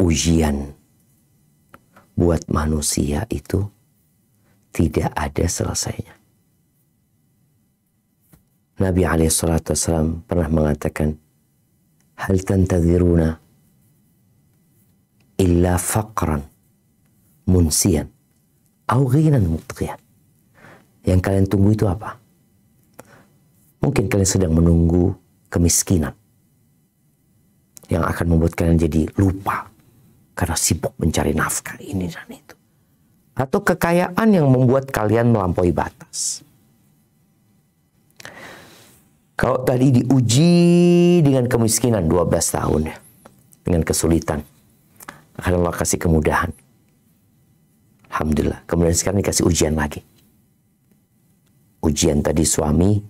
ujian buat manusia itu tidak ada selesainya. Nabi SAW pernah mengatakan, hal tantadhiruna illa faqran munsian au ghinan mutghiyan. Yang kalian tunggu itu apa? Mungkin kalian sedang menunggu kemiskinan yang akan membuat kalian jadi lupa karena sibuk mencari nafkah ini dan itu. Atau kekayaan yang membuat kalian melampaui batas. Kalau tadi diuji dengan kemiskinan 12 tahun ya, dengan kesulitan, akan Allah kasih kemudahan. Alhamdulillah. Kemudian sekarang dikasih ujian lagi. Ujian tadi suami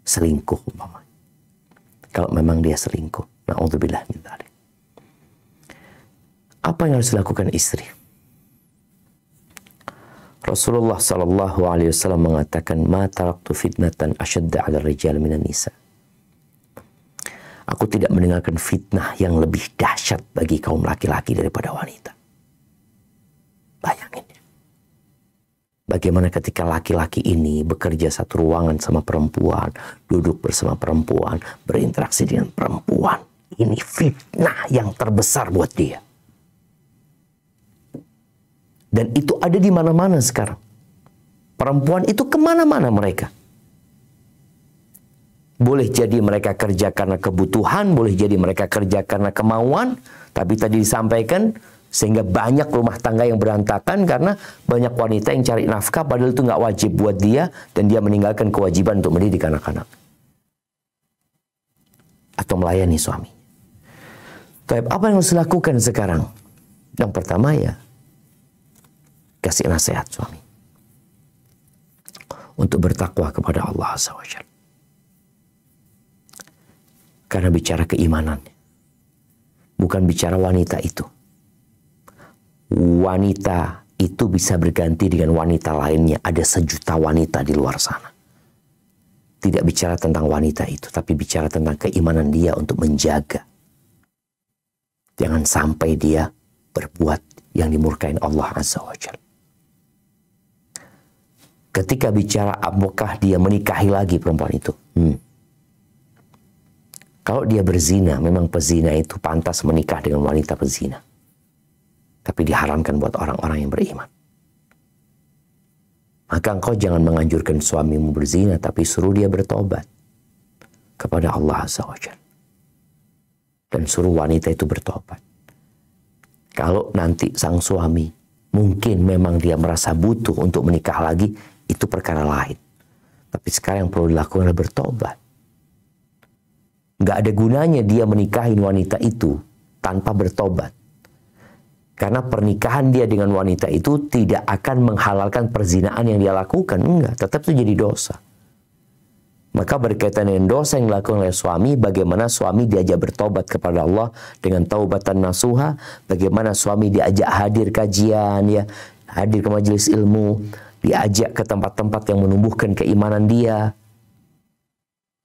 selingkuh umpamanya. Kalau memang dia selingkuh, na'udzubillah min dzalik. Apa yang harus dilakukan istri? Rasulullah sallallahu alaihi wasallam mengatakan, "Ma taraktu fitnatan asyadda 'ala rijal minan nisa." Aku tidak mendengarkan fitnah yang lebih dahsyat bagi kaum laki-laki daripada wanita. Bayangin. Bagaimana ketika laki-laki ini bekerja satu ruangan sama perempuan, duduk bersama perempuan, berinteraksi dengan perempuan. Ini fitnah yang terbesar buat dia. Dan itu ada di mana-mana sekarang. Perempuan itu kemana-mana mereka. Boleh jadi mereka kerja karena kebutuhan, boleh jadi mereka kerja karena kemauan. Tapi tadi disampaikan, sehingga banyak rumah tangga yang berantakan karena banyak wanita yang cari nafkah padahal itu nggak wajib buat dia, dan dia meninggalkan kewajiban untuk mendidik anak-anak atau melayani suami. Tapi apa yang harus dilakukan sekarang? Yang pertama ya, kasih nasihat suami untuk bertakwa kepada Allah Azza wa Jalla. Karena bicara keimanan, bukan bicara wanita itu. Wanita itu bisa berganti dengan wanita lainnya. Ada sejuta wanita di luar sana. Tidak bicara tentang wanita itu, tapi bicara tentang keimanan dia untuk menjaga. Jangan sampai dia berbuat yang dimurkain Allah Azza wa Jalla. Ketika bicara apakah dia menikahi lagi perempuan itu. Kalau dia berzina, memang pezina itu pantas menikah dengan wanita pezina. Tapi diharamkan buat orang-orang yang beriman. Maka engkau jangan menganjurkan suamimu berzina, tapi suruh dia bertobat kepada Allah Azza wa Jalla. Dan suruh wanita itu bertobat. Kalau nanti sang suami mungkin memang dia merasa butuh untuk menikah lagi, itu perkara lain. Tapi sekarang yang perlu dilakukan adalah bertobat. Nggak ada gunanya dia menikahi wanita itu tanpa bertobat. Karena pernikahan dia dengan wanita itu tidak akan menghalalkan perzinaan yang dia lakukan. Enggak, tetap itu jadi dosa. Maka berkaitan dengan dosa yang dilakukan oleh suami, bagaimana suami diajak bertobat kepada Allah dengan taubatan nasuha, bagaimana suami diajak hadir kajian, ya, hadir ke majelis ilmu, diajak ke tempat-tempat yang menumbuhkan keimanan dia.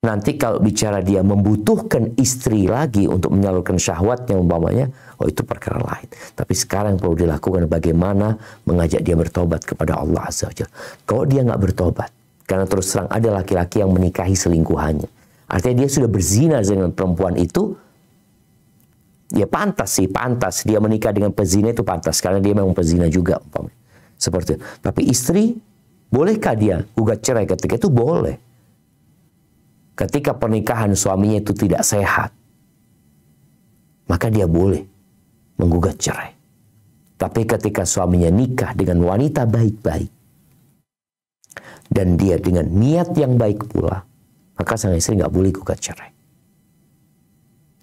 Nanti kalau bicara dia membutuhkan istri lagi untuk menyalurkan syahwatnya umpamanya, oh itu perkara lain. Tapi sekarang yang perlu dilakukan bagaimana mengajak dia bertobat kepada Allah Azza wa Jalla. Kalau dia nggak bertobat, karena terus terang ada laki-laki yang menikahi selingkuhannya, artinya dia sudah berzina dengan perempuan itu, ya pantas sih, pantas. Dia menikah dengan pezina itu pantas, karena dia memang pezina juga umpamanya. Seperti itu. Tapi istri, bolehkah dia gugat cerai ketika itu? Boleh. Ketika pernikahan suaminya itu tidak sehat, maka dia boleh menggugat cerai. Tapi ketika suaminya nikah dengan wanita baik-baik, dan dia dengan niat yang baik pula, maka sang istri nggak boleh gugat cerai.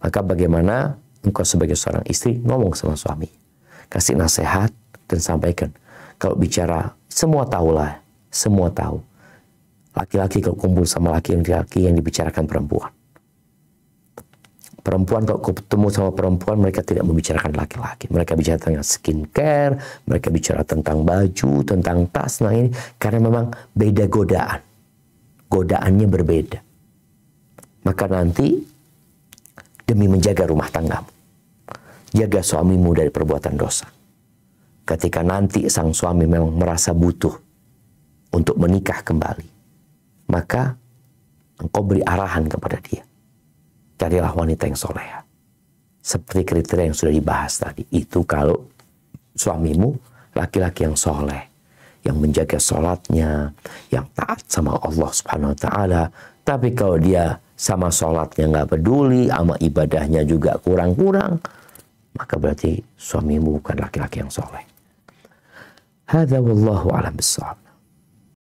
Maka bagaimana engkau sebagai seorang istri ngomong sama suami, kasih nasihat dan sampaikan. Kalau bicara, semua tahulah, semua tahu. Laki-laki kalau kumpul sama laki-laki yang dibicarakan perempuan. Perempuan kalau ketemu sama perempuan, mereka tidak membicarakan laki-laki. Mereka bicara tentang skincare, mereka bicara tentang baju, tentang tas. Nah ini karena memang beda godaan. Godaannya berbeda. Maka nanti demi menjaga rumah tanggamu, jaga suamimu dari perbuatan dosa. Ketika nanti sang suami memang merasa butuh untuk menikah kembali, maka engkau beri arahan kepada dia. Carilah wanita yang soleha. Seperti kriteria yang sudah dibahas tadi. Itu kalau suamimu laki-laki yang soleh, yang menjaga sholatnya, yang taat sama Allah Subhanahu Wa Taala. Tapi kalau dia sama sholatnya nggak peduli, sama ibadahnya juga kurang-kurang, maka berarti suamimu bukan laki-laki yang soleh. Hadza wallahu a'lam bissawab.